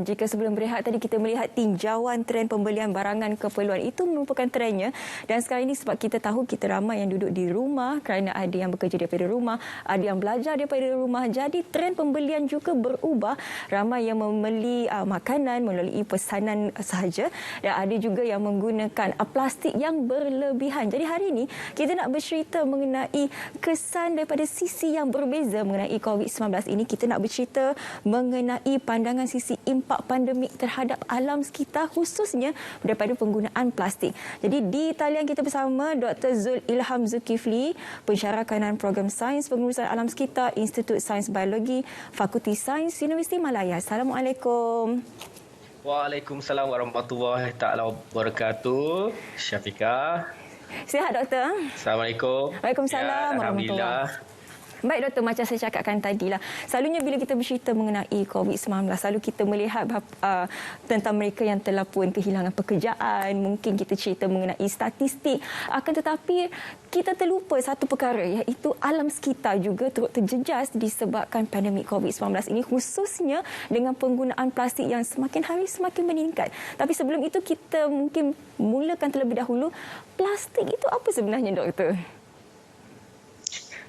Dan jika sebelum berehat tadi kita melihat tinjauan tren pembelian barangan keperluan, itu merupakan trennya. Dan sekarang ini sebab kita tahu kita ramai yang duduk di rumah kerana ada yang bekerja daripada rumah, ada yang belajar daripada rumah. Jadi tren pembelian juga berubah. Ramai yang membeli makanan melalui pesanan sahaja dan ada juga yang menggunakan plastik yang berlebihan. Jadi hari ini kita nak bercerita mengenai kesan daripada sisi yang berbeza mengenai COVID-19 ini. Kita nak bercerita mengenai pandangan sisi impak pandemik terhadap alam sekitar, khususnya daripada penggunaan plastik. Jadi di talian kita bersama Dr. Zul Ilham Zulkifli, pensyarah kanan program Sains Pengurusan Alam Sekitar, Institut Sains Biologi, Fakulti Sains Universiti Malaya. Assalamualaikum. Waalaikumsalam warahmatullahi taala wabarakatuh. Syafiqah. Sihat, Doktor? Assalamualaikum. Waalaikumsalam warahmatullahi wabarakatuh. Baik, Doktor, macam saya cakapkan tadilah, selalunya bila kita bercerita mengenai COVID-19, selalu kita melihat tentang mereka yang telah pun kehilangan pekerjaan, mungkin kita cerita mengenai statistik, akan tetapi kita terlupa satu perkara, iaitu alam sekitar juga turut terjejas disebabkan pandemik COVID-19 ini, khususnya dengan penggunaan plastik yang semakin hari semakin meningkat. Tapi sebelum itu kita mungkin mulakan terlebih dahulu, plastik itu apa sebenarnya, Doktor?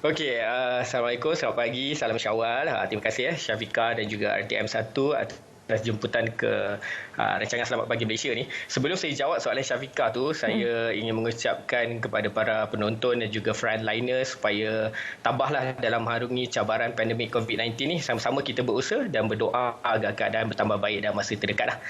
Okey, Assalamualaikum, selamat pagi, salam Syawal. Terima kasih Syafiqah dan juga RTM1 atas jemputan ke rancangan Selamat Pagi Malaysia ni. Sebelum saya jawab soalan Syafiqah tu, saya ingin mengucapkan kepada para penonton dan juga frontliners supaya tabahlah dalam harungi cabaran pandemik COVID-19 ni. Sama-sama kita berusaha dan berdoa agar keadaan bertambah baik dalam masa terdekat lah.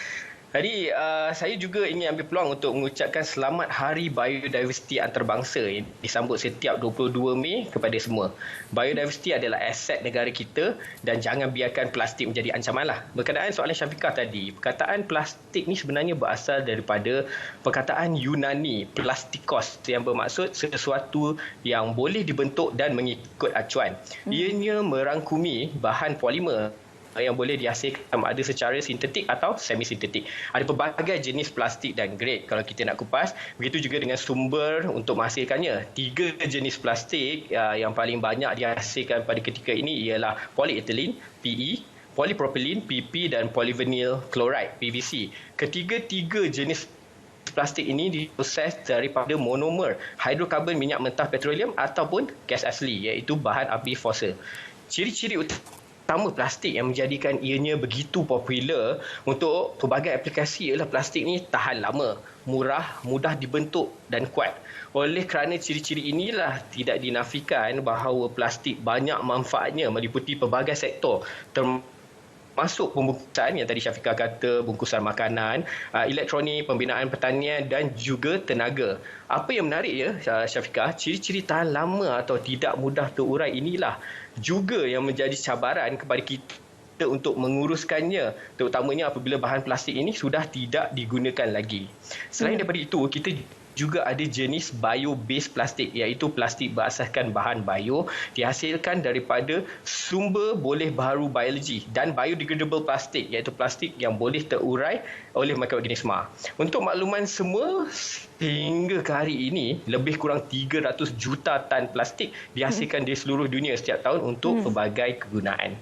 Jadi, saya juga ingin ambil peluang untuk mengucapkan selamat Hari Biodiversiti Antarabangsa yang disambut setiap 22 Mei kepada semua. Biodiversiti adalah aset negara kita dan jangan biarkan plastik menjadi ancaman lah. Berkenaan soalan Syafiqah tadi, perkataan plastik ni sebenarnya berasal daripada perkataan Yunani, plastikos, yang bermaksud sesuatu yang boleh dibentuk dan mengikut acuan. Ianya merangkumi bahan polimer yang boleh dihasilkan ada secara sintetik atau semi-sintetik. Ada pelbagai jenis plastik dan grade kalau kita nak kupas. Begitu juga dengan sumber untuk menghasilkannya. 3 jenis plastik yang paling banyak dihasilkan pada ketika ini ialah polyethylene, PE, polypropylene, PP dan polyvinyl chloride, PVC. Ketiga-tiga jenis plastik ini diproses daripada monomer hidrokarbon minyak mentah petroleum ataupun gas asli, iaitu bahan api fosil. Ciri-ciri utama plastik yang menjadikan ianya begitu popular untuk pelbagai aplikasi ialah plastik ni tahan lama, murah, mudah dibentuk dan kuat. Oleh kerana ciri-ciri inilah tidak dinafikan bahawa plastik banyak manfaatnya meliputi pelbagai sektor, termasuk pembungkusan yang tadi Syafiqah kata, bungkusan makanan, elektronik, pembinaan pertanian dan juga tenaga. Apa yang menarik Syafiqah, ciri-ciri tahan lama atau tidak mudah terurai inilah juga yang menjadi cabaran kepada kita untuk menguruskannya, terutamanya apabila bahan plastik ini sudah tidak digunakan lagi. Selain daripada itu, kita juga ada jenis bio-based plastik, iaitu plastik berasaskan bahan bio dihasilkan daripada sumber boleh baharu biologi, dan biodegradable plastik, iaitu plastik yang boleh terurai oleh mikroorganisma. Untuk makluman semua, hingga ke hari ini lebih kurang 300 juta tan plastik dihasilkan di seluruh dunia setiap tahun untuk pelbagai kegunaan.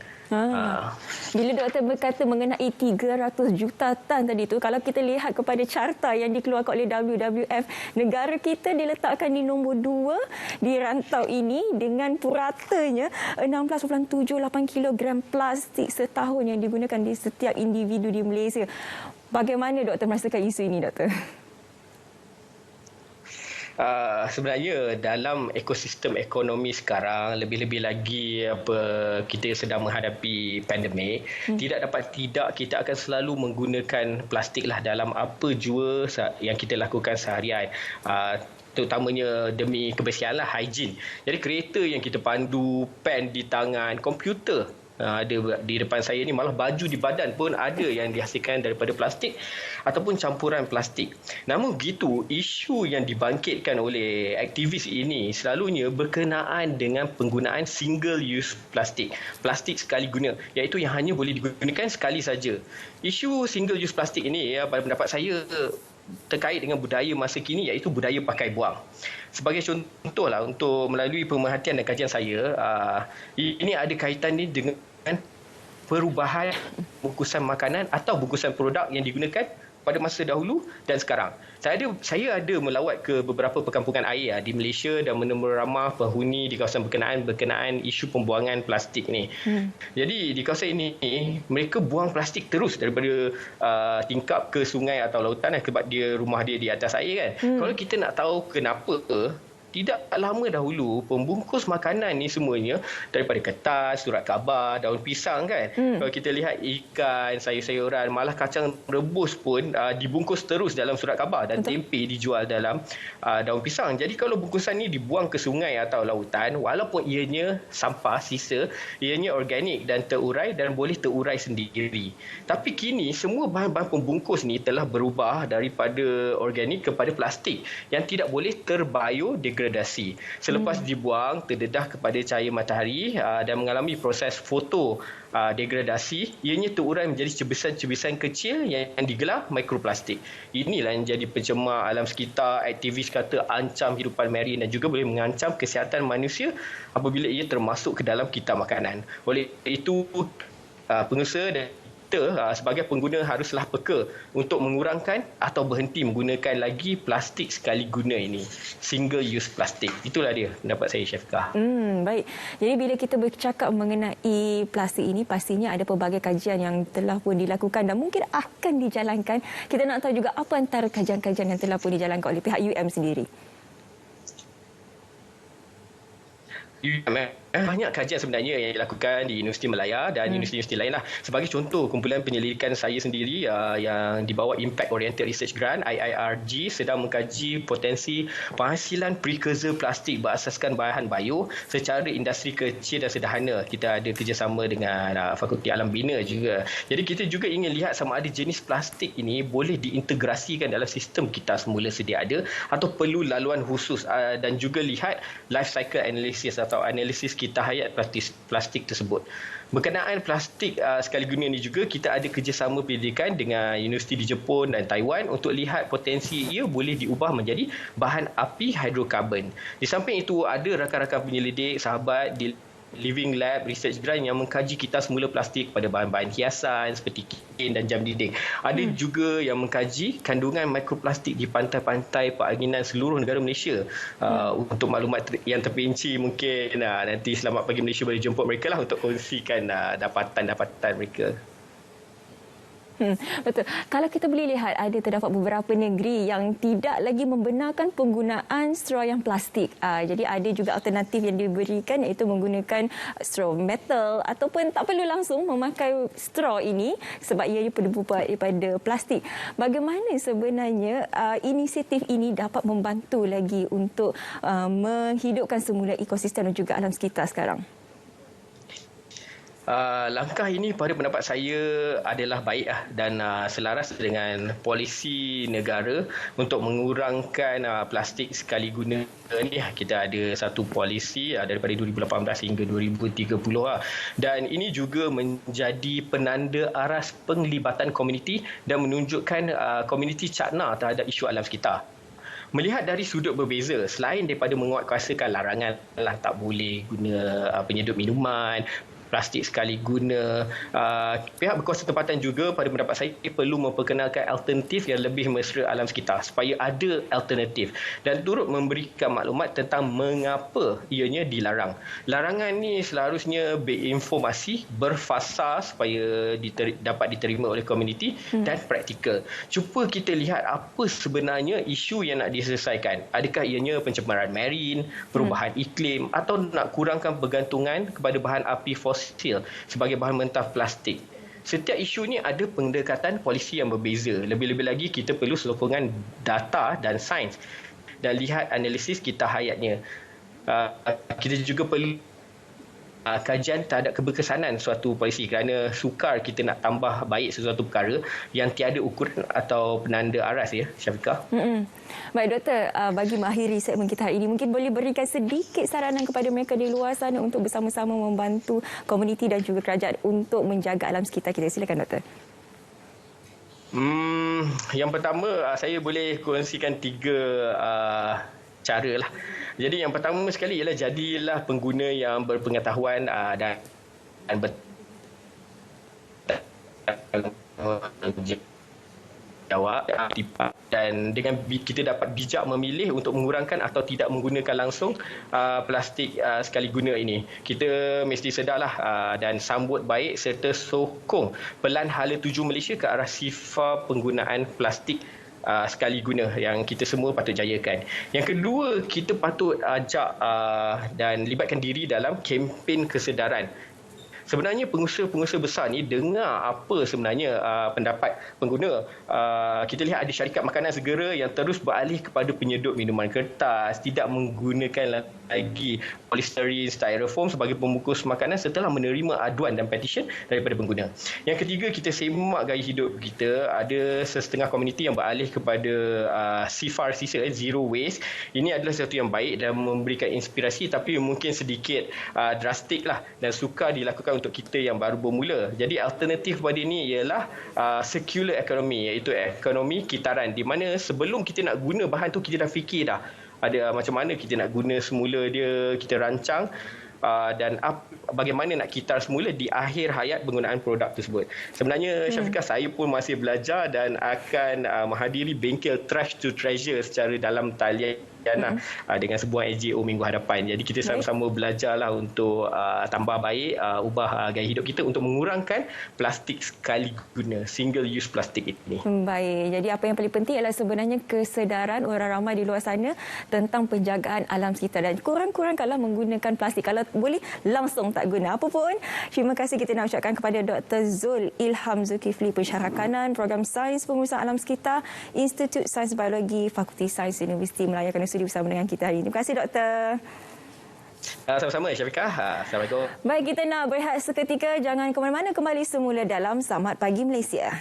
Bila doktor berkata mengenai 300 juta tan tadi tu, kalau kita lihat kepada carta yang dikeluarkan oleh WWF, negara kita diletakkan di nombor 2 di rantau ini dengan puratanya 16.78 kilogram plastik setahun yang digunakan di setiap individu di Malaysia. Bagaimana doktor merasakan isu ini, doktor? Sebenarnya dalam ekosistem ekonomi sekarang, lebih-lebih lagi kita sedang menghadapi pandemik, tidak kita akan selalu menggunakan plastik lah dalam apa jua yang kita lakukan seharian. Terutamanya demi kebersihan lah, hygiene. Jadi kereta yang kita pandu, pen di tangan, komputer ada di depan saya ni, malah baju di badan pun ada yang dihasilkan daripada plastik ataupun campuran plastik. Namun begitu, isu yang dibangkitkan oleh aktivis ini selalunya berkenaan dengan penggunaan single use plastik, plastik sekali guna, iaitu yang hanya boleh digunakan sekali saja. Isu single use plastik ini pada pendapat saya terkait dengan budaya masa kini, iaitu budaya pakai buang. Sebagai contohlah, untuk melalui pemerhatian dan kajian saya, ini ada kaitan ni dengan perubahan bungkusan makanan atau bungkusan produk yang digunakan pada masa dahulu dan sekarang. Saya ada melawat ke beberapa perkampungan air di Malaysia dan menemui ramah penghuni di kawasan berkenaan isu pembuangan plastik ni. Jadi di kawasan ini mereka buang plastik terus daripada tingkap ke sungai atau lautan sebab rumah dia di atas air kan. Kalau kita nak tahu kenapa, tidak lama dahulu pembungkus makanan ni semuanya daripada kertas, surat khabar, daun pisang kan. Kalau kita lihat ikan, sayur-sayuran, malah kacang rebus pun dibungkus terus dalam surat khabar dan tempe dijual dalam daun pisang. Jadi kalau bungkusan ni dibuang ke sungai atau lautan, walaupun ianya sampah sisa, ianya organik dan terurai dan boleh terurai sendiri. Tapi kini semua bahan-bahan pembungkus ni telah berubah daripada organik kepada plastik yang tidak boleh terbiodegrade. Selepas dibuang, terdedah kepada cahaya matahari dan mengalami proses foto degradasi, ianya terurai menjadi cebisan-cebisan kecil yang digelar mikroplastik. Inilah yang jadi pencemar alam sekitar. Aktivis kata ancam hidupan marin dan juga boleh mengancam kesihatan manusia apabila ia termasuk ke dalam kitab makanan. Oleh itu, pengusaha dan kita sebagai pengguna haruslah peka untuk mengurangkan atau berhenti menggunakan lagi plastik sekali guna ini. Single use plastik. Itulah dia pendapat saya, Syafiqah. Baik. Jadi bila kita bercakap mengenai plastik ini, pastinya ada pelbagai kajian yang telah pun dilakukan dan mungkin akan dijalankan. Kita nak tahu juga apa antara kajian-kajian yang telah pun dijalankan oleh pihak UM sendiri. Banyak kajian sebenarnya yang dilakukan di Universiti Malaya dan universiti-universiti lain lah. Sebagai contoh, kumpulan penyelidikan saya sendiri yang di bawah Impact Oriented Research Grant IIRG sedang mengkaji potensi penghasilan precursor plastik berasaskan bahan bio secara industri kecil dan sederhana. Kita ada kerjasama dengan Fakulti Alam Bina juga. Jadi kita juga ingin lihat sama ada jenis plastik ini boleh diintegrasikan dalam sistem kita semula sedia ada atau perlu laluan khusus, dan juga lihat life cycle analysis atau analisis kita hayat plastik tersebut. Berkenaan plastik sekali guna ini juga kita ada kerjasama pendidikan dengan universiti di Jepun dan Taiwan untuk lihat potensi ia boleh diubah menjadi bahan api hidrokarbon. Di samping itu ada rakan-rakan penyelidik sahabat di Living Lab Research Grant yang mengkaji kita semula plastik pada bahan-bahan hiasan seperti kain dan jam dinding. Ada juga yang mengkaji kandungan mikroplastik di pantai-pantai peranginan seluruh negara Malaysia. Untuk maklumat yang terperinci mungkin nanti Selamat Pagi Malaysia boleh jemput mereka lah untuk kongsikan dapatan-dapatan mereka. Betul. Kalau kita boleh lihat, ada terdapat beberapa negeri yang tidak lagi membenarkan penggunaan straw yang plastik. Jadi ada juga alternatif yang diberikan iaitu menggunakan straw metal ataupun tak perlu langsung memakai straw ini sebab ia terbuat daripada plastik. Bagaimana sebenarnya inisiatif ini dapat membantu lagi untuk menghidupkan semula ekosistem dan juga alam sekitar sekarang? Langkah ini pada pendapat saya adalah baik dan selaras dengan polisi negara untuk mengurangkan plastik sekali guna ni. Kita ada satu polisi daripada 2018 hingga 2030 dan ini juga menjadi penanda aras penglibatan komuniti dan menunjukkan komuniti cakna terhadap isu alam sekitar. Melihat dari sudut berbeza, selain daripada menguatkuasakan larangan tak boleh guna penyedup minuman, plastik sekali guna, pihak berkuasa tempatan juga pada pendapat saya perlu memperkenalkan alternatif yang lebih mesra alam sekitar supaya ada alternatif dan turut memberikan maklumat tentang mengapa ianya dilarang. Larangan ni seharusnya berinformasi, berfasa supaya dapat diterima oleh komuniti dan praktikal. Cuba kita lihat apa sebenarnya isu yang nak diselesaikan. Adakah ianya pencemaran marin, perubahan iklim atau nak kurangkan bergantungan kepada bahan api fosil sebagai bahan mentah plastik. Setiap isu ni ada pendekatan polisi yang berbeza. Lebih-lebih lagi kita perlu sokongan data dan sains dan lihat analisis kita hayatnya. Kita juga perlu kajian terhadap keberkesanan suatu polisi kerana sukar kita nak tambah baik sesuatu perkara yang tiada ukuran atau penanda aras, ya, Syafiqah. Baik, Doktor, bagi mengakhiri segmen kita hari ini, mungkin boleh berikan sedikit saranan kepada mereka di luar sana untuk bersama-sama membantu komuniti dan juga kerajaan untuk menjaga alam sekitar kita. Silakan, Doktor. Yang pertama, saya boleh kongsikan 3 cara lah. Jadi yang pertama sekali ialah jadilah pengguna yang berpengetahuan dan jawab dan dengan kita dapat bijak memilih untuk mengurangkan atau tidak menggunakan langsung plastik sekali guna ini. Kita mesti sedarlah dan sambut baik serta sokong pelan hala tuju Malaysia ke arah sifar penggunaan plastik sekali guna yang kita semua patut jayakan. Yang kedua, kita patut ajak dan libatkan diri dalam kempen kesedaran. Sebenarnya pengusaha-pengusaha besar ni dengar apa sebenarnya pendapat pengguna. Kita lihat ada syarikat makanan segera yang terus beralih kepada penyedut minuman kertas, tidak menggunakan lagi polisterin, styrofoam sebagai pembungkus makanan setelah menerima aduan dan petisyen daripada pengguna. Yang ketiga, kita semak gaya hidup kita. Ada setengah komuniti yang beralih kepada sifar sisa, zero waste. Ini adalah sesuatu yang baik dan memberikan inspirasi, tapi mungkin sedikit drastik lah dan sukar dilakukan untuk kita yang baru bermula. Jadi alternatif pada ini ialah circular economy, iaitu ekonomi kitaran, di mana sebelum kita nak guna bahan tu kita dah fikir dah ada macam mana kita nak guna semula dia, kita rancang dan bagaimana nak kitar semula di akhir hayat penggunaan produk tersebut. Sebenarnya Syafiqah, saya pun masih belajar dan akan menghadiri bengkel Trash to Treasure secara dalam talian dengan sebuah NGO minggu hadapan. Jadi kita sama-sama belajarlah untuk tambah baik, ubah gaya hidup kita untuk mengurangkan plastik sekali guna, single use plastik ini. Baik, jadi apa yang paling penting adalah sebenarnya kesedaran orang ramai di luar sana tentang penjagaan alam sekitar dan kurang-kurangkanlah menggunakan plastik. Kalau boleh langsung tak guna. Apa pun, terima kasih kita nak ucapkan kepada Dr. Zul Ilham Zulkifli, pensyarah kanan Program Sains Pengurusan Alam Sekitar, Institut Sains Biologi, Fakulti Sains Universiti Melayu kerana sudi bersama dengan kita hari ini. Terima kasih, Doktor. Sama-sama, Syafiqah. Assalamualaikum. Baik, kita nak berehat seketika. Jangan ke mana-mana, kembali semula dalam Selamat Pagi Malaysia.